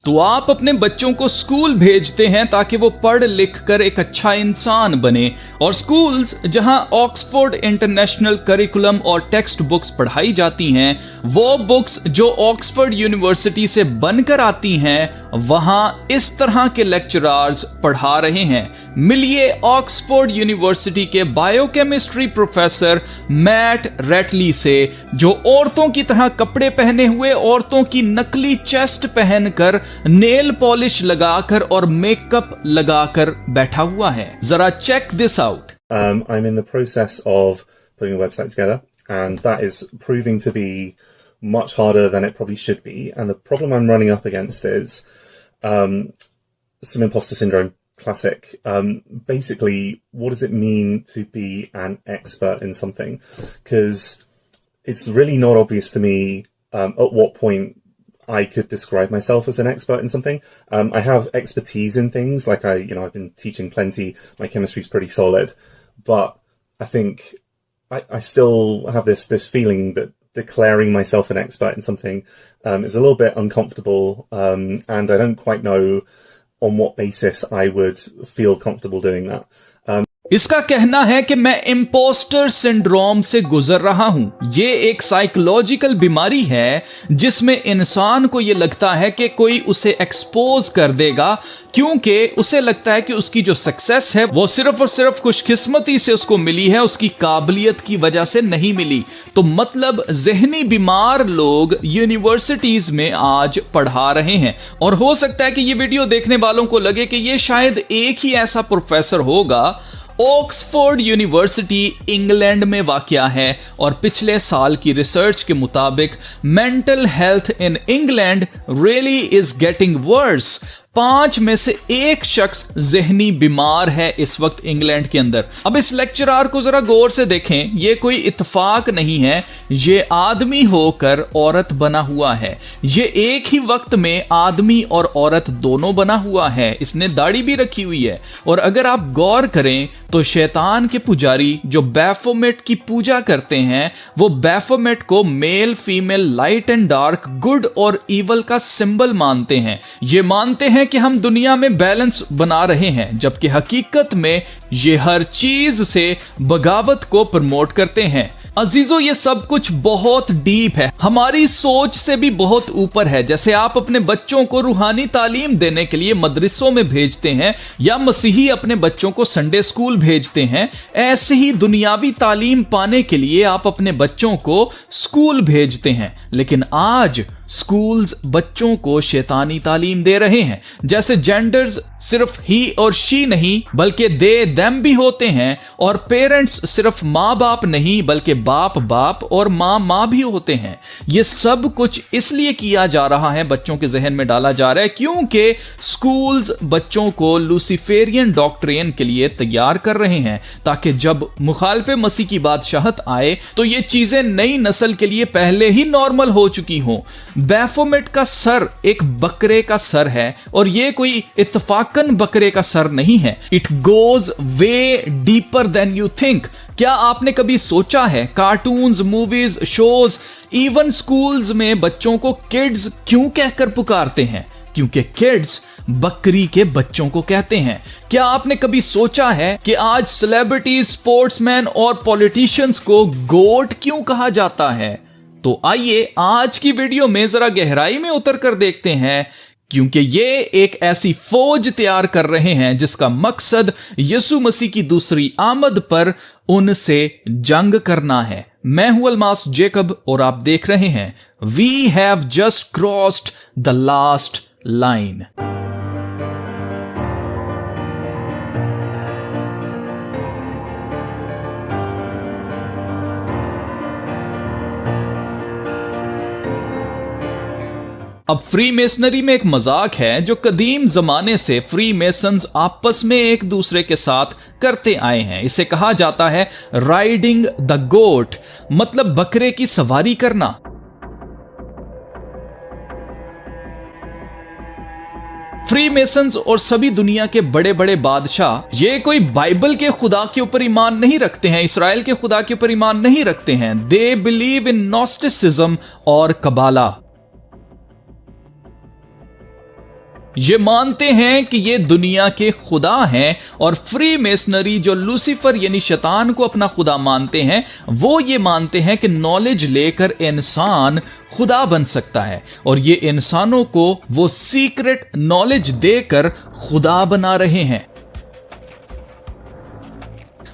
तो आप अपने बच्चों को स्कूल भेजते हैं ताकि वो पढ़ लिख कर एक अच्छा इंसान बने, और स्कूल्स जहां ऑक्सफोर्ड इंटरनेशनल करिकुलम और टेक्स्ट बुक्स पढ़ाई जाती हैं, वो बुक्स जो ऑक्सफोर्ड यूनिवर्सिटी से बनकर आती हैं, वहां इस तरह के लेक्चरर्स पढ़ा रहे हैं। मिलिए ऑक्सफोर्ड यूनिवर्सिटी के बायोकेमिस्ट्री प्रोफेसर मैट रेटली से, जो औरतों की तरह कपड़े पहने हुए, औरतों की नकली चेस्ट पहनकर, नेल पॉलिश लगाकर और मेकअप लगाकर बैठा हुआ है। जरा check this out. I'm in the process of putting a website together, and that is proving to be much harder than it probably should be. And the problem I'm running up against is some imposter syndrome, classic. Basically, what does it mean to be an expert in something? Because it's really not obvious to me at what point I could describe myself as an expert in something. I have expertise in things, like I've been teaching plenty. My chemistry is pretty solid, but I think I still have this feeling that declaring myself an expert in something is a little bit uncomfortable, and I don't quite know on what basis I would feel comfortable doing that. इसका कहना है कि मैं impostor syndrome से गुजर रहा हूं। ये एक साइकोलॉजिकल बीमारी है जिसमें इंसान को ये लगता है कि कोई उसे एक्सपोज कर देगा, क्योंकि उसे लगता है कि उसकी जो सक्सेस है वो सिर्फ और सिर्फ खुशकिस्मती से उसको मिली है, उसकी काबिलियत की वजह से नहीं मिली। तो मतलब ज़हनी बीमार लोग यूनिवर्सिटीज में आज पढ़ा रहे हैं, और हो सकता है कि ये वीडियो देखने वालों को लगे कि ये शायद एक ही ऐसा प्रोफेसर होगा। ऑक्सफोर्ड यूनिवर्सिटी इंग्लैंड में वाक़या है, और पिछले साल की रिसर्च के मुताबिक mental health in England really is getting worse. 5 में से 1 शख्स ज़हनी बीमार है इस वक्त इंग्लैंड के अंदर। अब इस लेक्चरर को जरा गौर से देखें, ये कोई इत्तेफाक नहीं है, ये आदमी होकर औरत बना हुआ है। ये एक ही वक्त में आदमी और औरत दोनों बना हुआ है। इसने दाढ़ी भी रखी हुई है, और अगर आप गौर करें तो शैतान के पुजारी जो बैफोमेट की पूजा करते हैं, वो बैफोमेट को male female, light and dark, good और ईवल का सिंबल मानते हैं। ये मानते हैं कि हम दुनिया में बैलेंस बना रहे हैं, जबकि हकीकत में ये हर चीज से बगावत को प्रमोट करते हैं। अजीजों, ये सब कुछ बहुत डीप है, हमारी सोच से भी बहुत ऊपर है। जैसे आप अपने बच्चों को रूहानी तालीम देने के लिए मदरसों में भेजते हैं, या मसीही अपने बच्चों को संडे स्कूल भेजते हैं, ऐसे ही दुनियावी तालीम पाने के लिए आप अपने बच्चों को स्कूल भेजते हैं। लेकिन आज स्कूल्स बच्चों को शैतानी तालीम दे रहे हैं। जैसे जेंडर्स सिर्फ ही और शी नहीं बल्कि दे देम भी होते हैं, और पेरेंट्स सिर्फ माँ बाप नहीं बल्कि बाप बाप और माँ माँ भी होते हैं। ये सब कुछ इसलिए किया जा रहा है, बच्चों के जहन में डाला जा रहा है, क्योंकि स्कूल्स बच्चों को लूसीफेरियन डॉक्ट्रिन के लिए तैयार कर रहे हैं, ताकि जब मुखालिफे मसीह की बादशाहत आए तो ये चीजें नई नस्ल के लिए पहले ही नॉर्मल हो चुकी हों। बैफोमेट का सर एक बकरे का सर है, और ये कोई इत्तफाकन बकरे का सर नहीं है। It goes way deeper than you think. क्या आपने कभी सोचा है cartoons, movies, shows, even schools में बच्चों को किड्स क्यों कहकर पुकारते हैं? क्योंकि किड्स बकरी के बच्चों को कहते हैं। क्या आपने कभी सोचा है कि आज सेलिब्रिटीज, स्पोर्ट्समैन और पॉलिटिशियंस को गोट क्यों कहा जाता है? तो आइए आज की वीडियो में जरा गहराई में उतर कर देखते हैं, क्योंकि ये एक ऐसी फौज तैयार कर रहे हैं जिसका मकसद यीशु मसीह की दूसरी आमद पर उनसे जंग करना है। मैं हूं अलमास जेकब, और आप देख रहे हैं we have just crossed the last line. अब फ्री मेसनरी में एक मजाक है जो कदीम जमाने से फ्री मेसन्स आपस में एक दूसरे के साथ करते आए हैं। इसे कहा जाता है राइडिंग द गोट, मतलब बकरे की सवारी करना। फ्री मेसन्स और सभी दुनिया के बड़े बड़े बादशाह ये कोई बाइबल के खुदा के ऊपर ईमान नहीं रखते हैं, इसराइल के खुदा के ऊपर ईमान नहीं रखते हैं। दे बिलीव इन नॉस्टिसिज्म और कबाला। ये मानते हैं कि ये दुनिया के खुदा हैं, और फ्री मेसनरी जो लूसीफर यानी शैतान को अपना खुदा मानते हैं, वो ये मानते हैं कि नॉलेज लेकर इंसान खुदा बन सकता है, और ये इंसानों को वो सीक्रेट नॉलेज देकर खुदा बना रहे हैं।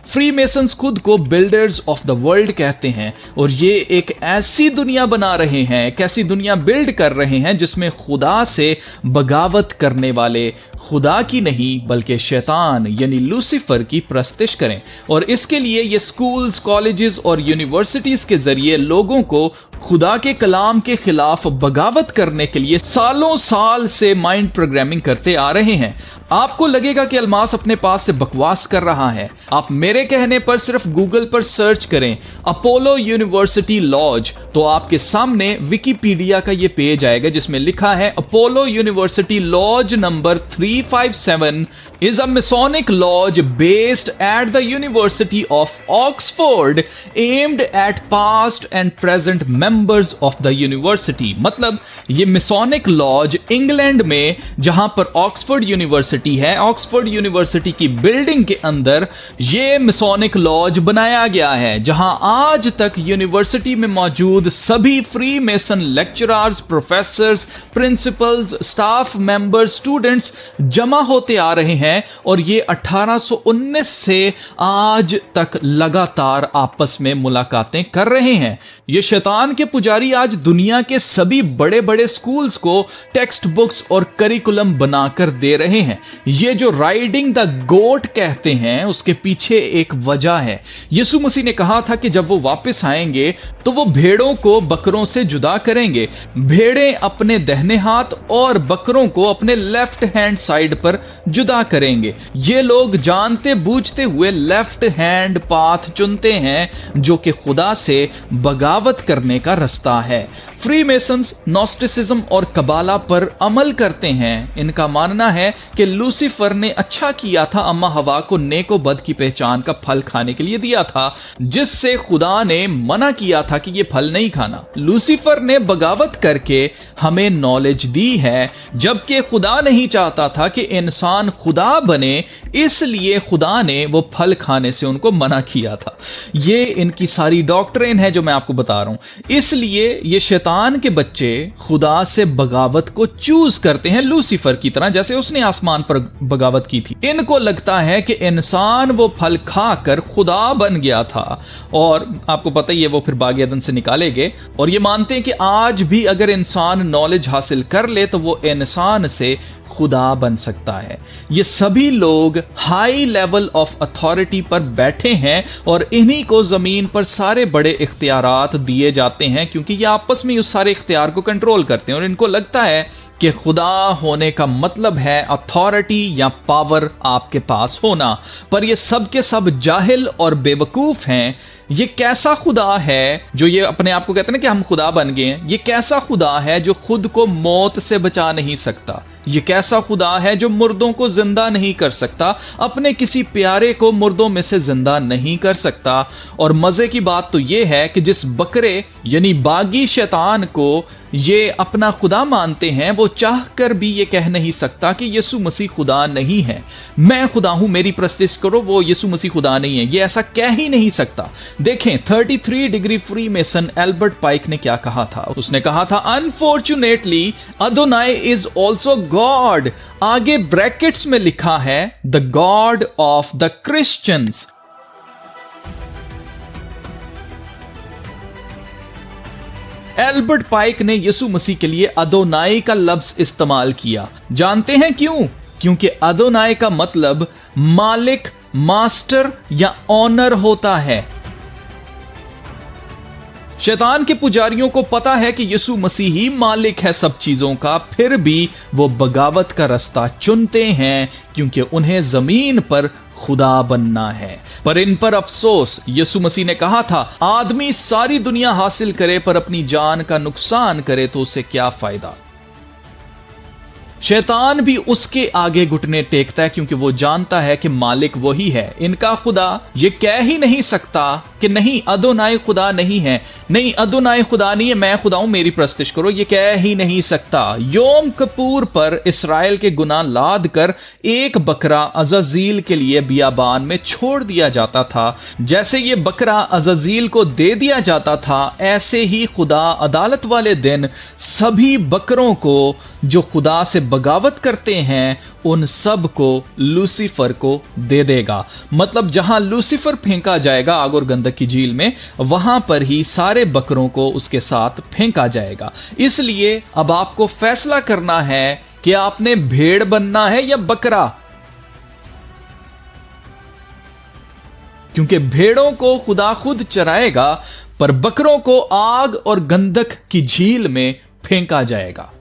फ्री मेसन्स खुद को बिल्डर्स ऑफ द वर्ल्ड कहते हैं, और ये एक ऐसी दुनिया बना रहे हैं, एक ऐसी दुनिया बिल्ड कर रहे हैं जिसमें खुदा से बगावत करने वाले खुदा की नहीं बल्कि शैतान यानी लूसीफर की प्रस्तिश करें। और इसके लिए ये स्कूल्स, कॉलेजेस और यूनिवर्सिटीज के जरिए लोगों को खुदा के कलाम के खिलाफ बगावत करने के लिए सालों साल से माइंड प्रोग्रामिंग करते आ रहे हैं। आपको लगेगा कि अलमास अपने पास से बकवास कर रहा है। आप मेरे कहने पर सिर्फ गूगल पर सर्च करें अपोलो यूनिवर्सिटी लॉज, तो आपके सामने विकिपीडिया का ये पेज आएगा जिसमें लिखा है Apollo university lodge number 357 is a Masonic lodge based at the University of Oxford aimed at past and present members of the university। मतलब ये मिसोनिक लॉज इंग्लैंड में, जहां पर ऑक्सफोर्ड यूनिवर्सिटी है, ऑक्सफोर्ड यूनिवर्सिटी की बिल्डिंग के अंदर ये मिसोनिक लॉज बनाया गया है, जहां आज तक यूनिवर्सिटी में मौजूद सभी free mason lecturers, professors, principles, staff members, students जमा होते आ रहे हैं, और ये 1819 से आज तक लगातार आपस में मुलाकातें कर रहे हैं। ये शैतान के पुजारी आज दुनिया के सभी बड़े बड़े स्कूल्स को टेक्स्ट बुक्स और करिकुलम बनाकर दे रहे हैं। ये जो राइडिंग द गोट कहते हैं, उसके पीछे एक वजह है। यीशु मसीह ने कहा था कि जब वो वापस आएंगे तो वो भेड़ों को बकरों से जुदा करेंगे। भेड़ें अपने दाहिने हाथ और बकरों को अपने लेफ्ट हैंड साइड पर जुदा करेंगे। ये लोग जानते बूझते हुए लेफ्ट हैंड पाथ चुनते हैं जो कि खुदा से बगावत करने का रास्ता है। फ्री मेसन्स नॉस्टिसिज्म और कबाला पर अमल करते हैं। इनका मानना है कि लूसीफर ने अच्छा किया था, अम्मा हवा को नेक व बद की पहचान का फल खाने के लिए दिया था, जिससे खुदा ने मना किया था कि यह फल नहीं खाना। लूसीफर ने बगावत करके हमें नॉलेज दी है, जबकि खुदा नहीं चाहता था कि इंसान खुदा बने, इसलिए खुदा ने वो फल खाने से उनको मना किया था। ये इनकी सारी डॉक्ट्रिन है जो मैं आपको बता रहा हूं। इसलिए ये शैतान के बच्चे खुदा से बगावत को चूज करते हैं, लूसीफर की तरह, जैसे उसने आसमान पर बगावत की थी। इनको लगता है कि इंसान वो फल खाकर खुदा बन गया था, और आपको पता ही है वो फिर बाग एदन से निकाले गए। और ये मानते हैं कि आज भी अगर इंसान नॉलेज हासिल कर ले तो वो इंसान से खुदा बन सकता है। ये सभी लोग हाई लेवल ऑफ अथॉरिटी पर बैठे हैं, और इन्हीं को जमीन पर सारे बड़े इख्तियारात दिए जाते हैं, क्योंकि ये आपस में उस सारे इख्तियार को कंट्रोल करते हैं। और इनको लगता है कि खुदा होने का मतलब है अथॉरिटी या पावर आपके पास होना। पर ये सब के सब जाहिल और बेवकूफ हैं। ये कैसा खुदा है जो ये अपने आप को कहते हैं कि हम खुदा बन गए हैं? ये कैसा खुदा है जो खुद को मौत से बचा नहीं सकता? ये कैसा खुदा है जो मुर्दों को जिंदा नहीं कर सकता, अपने किसी प्यारे को मुर्दों में से जिंदा नहीं कर सकता? और मजे की बात तो ये है कि जिस बकरे यानी बागी शैतान को ये अपना खुदा मानते हैं, वो चाह कर भी ये कह नहीं सकता कि यीशु मसीह खुदा नहीं है। मैं खुदा हूं, मेरी प्रस्तिश करो, वो यीशु मसीह खुदा नहीं है, ये ऐसा कह ही नहीं सकता। देखें 33 degree free mason Albert Pike ने क्या कहा था। उसने कहा था unfortunately Adonai is also God. आगे ब्रैकेट्स में लिखा है the God of the Christians. Albert Pike ने यीशु मसीह के लिए अदोनाई का लफ्ज इस्तेमाल किया। जानते हैं क्यों? क्योंकि अदोनाई का मतलब मालिक, मास्टर या ऑनर होता है। शैतान के पुजारियों को पता है कि यीशु मसीह ही मालिक है सब चीजों का, फिर भी वो बगावत का रास्ता चुनते हैं क्योंकि उन्हें जमीन पर खुदा बनना है। पर इन पर अफसोस। यीशु मसीह ने कहा था आदमी सारी दुनिया हासिल करे पर अपनी जान का नुकसान करे तो उसे क्या फायदा। शैतान भी उसके आगे घुटने टेकता है क्योंकि वो जानता है कि मालिक वही है। इनका खुदा ये कह ही नहीं सकता कि नहीं अदोनाई खुदा नहीं है, नहीं अदोनाई खुदा नहीं है, मैं खुदा हूं, मेरी प्रस्तिश करो, ये कह ही नहीं सकता। योम कपूर पर इसराइल के गुनाह लाद कर एक बकरा अज़ाज़ील के लिए बियाबान में छोड़ दिया जाता था। जैसे ये बकरा अज़ाज़ील को दे दिया जाता था, ऐसे ही खुदा अदालत वाले दिन सभी बकरों को जो खुदा से बगावत करते हैं उन सब को लूसीफर को दे देगा। मतलब जहां लूसीफर फेंका जाएगा आग और गंधक की झील में, वहां पर ही सारे बकरों को उसके साथ फेंका जाएगा। इसलिए अब आपको फैसला करना है कि आपने भेड़ बनना है या बकरा, क्योंकि भेड़ों को खुदा खुद चराएगा पर बकरों को आग और गंधक की झील में फेंका जाएगा।